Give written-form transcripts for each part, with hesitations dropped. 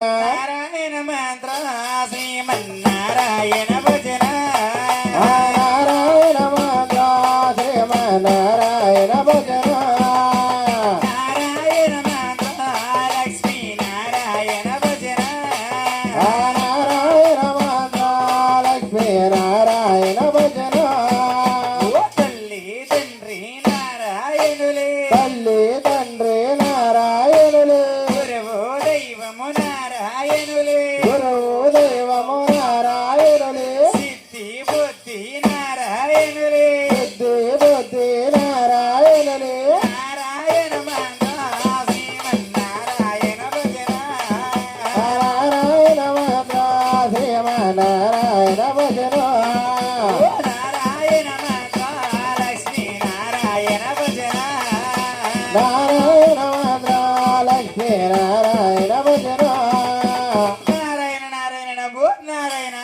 నారాయణ మంత్ర శ్రీమన్నారాయణ భజన నారాయణ మంత్ర శ్రీమన్నారాయణ భజన నారాయణ మంత్ర లక్ష్మీ నారాయణ భజన నారాయణ మంత్ర లక్ష్మీ నారాయణ భజన తల్లి తండ్రి నారాయణులే తల్లి తండ్రి నారాయణులే గురువు దైవము నారాయణులే గురువు దైవము నారాయణులే సిద్ధి బుద్ధి నారాయణులే బుద్ధి బుద్ధి నారాయణులే నారాయణ మంత్ర శ్రీమన్నారాయణ భజన నారాయణ మంత్ర శ్రీమన్నారాయణ భజన నారాయణ మంత్ర లక్ష్మీ నారాయణ భజన నారాయణ మంత్ర లక్ష్మీ నారాయణ భజన నారాయణ నారాయణ నమో నారాయణ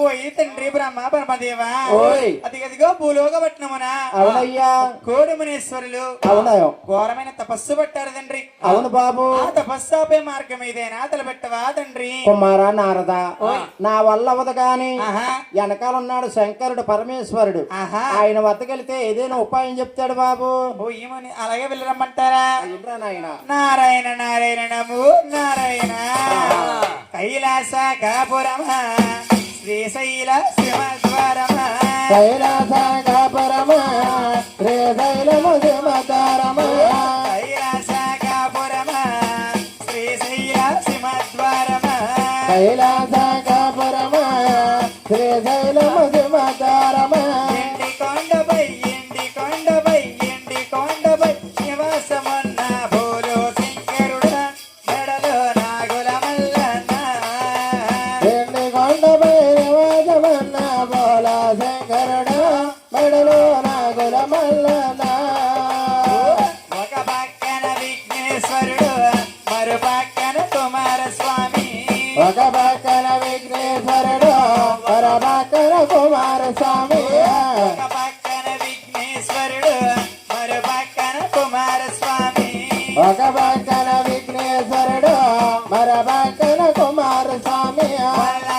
ఓయి తండ్రి బ్రహ్మ పరమదేవ ఓయ్. అదిగదిగో భూలోకపట్నమున అవునయ్యా కోడుమునేశ్వరులు అవునయ్యో ఘోరమైన తపస్సు పట్టారు తండ్రి అవును బాబు ఆ తపస్సు ఆపే మార్గం ఇదేనా తలపెట్టవా తండ్రి కుమారా నారద నా వల్ల అవదు గాని ఆహా వెనకాల ఉన్నాడు శంకరుడు పరమేశ్వరుడు ఆహా ఆయన వద్దకెళ్తే ఏదైనా ఉపాయం చెప్తాడు బాబు ఓ ఏమని అలాగే వెళ్ళరమ్మంటారా ఏంట్రా నాయన నారాయణ నారాయణ నమో నారాయణ కైలాస కాపురమ శ్రీశైల సింహద్వారమ కైలాస కాపురమ శ్రీశైలము సింహద్వారమ కైలాస కాపురమ శ్రీశైల సింహద్వారమ కైలాస కాపురమ శ్రీశైలము సింహద్వారమ ఎండి కొండపై ఎండి కొండపై ఎండి కొండపై నివాసమున్న భూలో శంకరుడ మెడలో నాగుల మల్లన్న ఎండి కొండపై నివాసమన్న బోల శంకరుడు మెడలో నాగుల మల్లన ఒక పక్కన విఘ్నేశ్వరుడు మరో పక్కన కుమారస్వామి ఒక పక్కన విఘ్నేశ్వరుడు మరో పక్కన కుమారస్వామి ఒక పక్కన విఘ్నేశ్వరుడు మరో పక్కన కుమారస్వామి ఒక పక్కన విఘ్నేశ్వరుడు మరో పక్కన కుమారస్వామి వాళ్ళ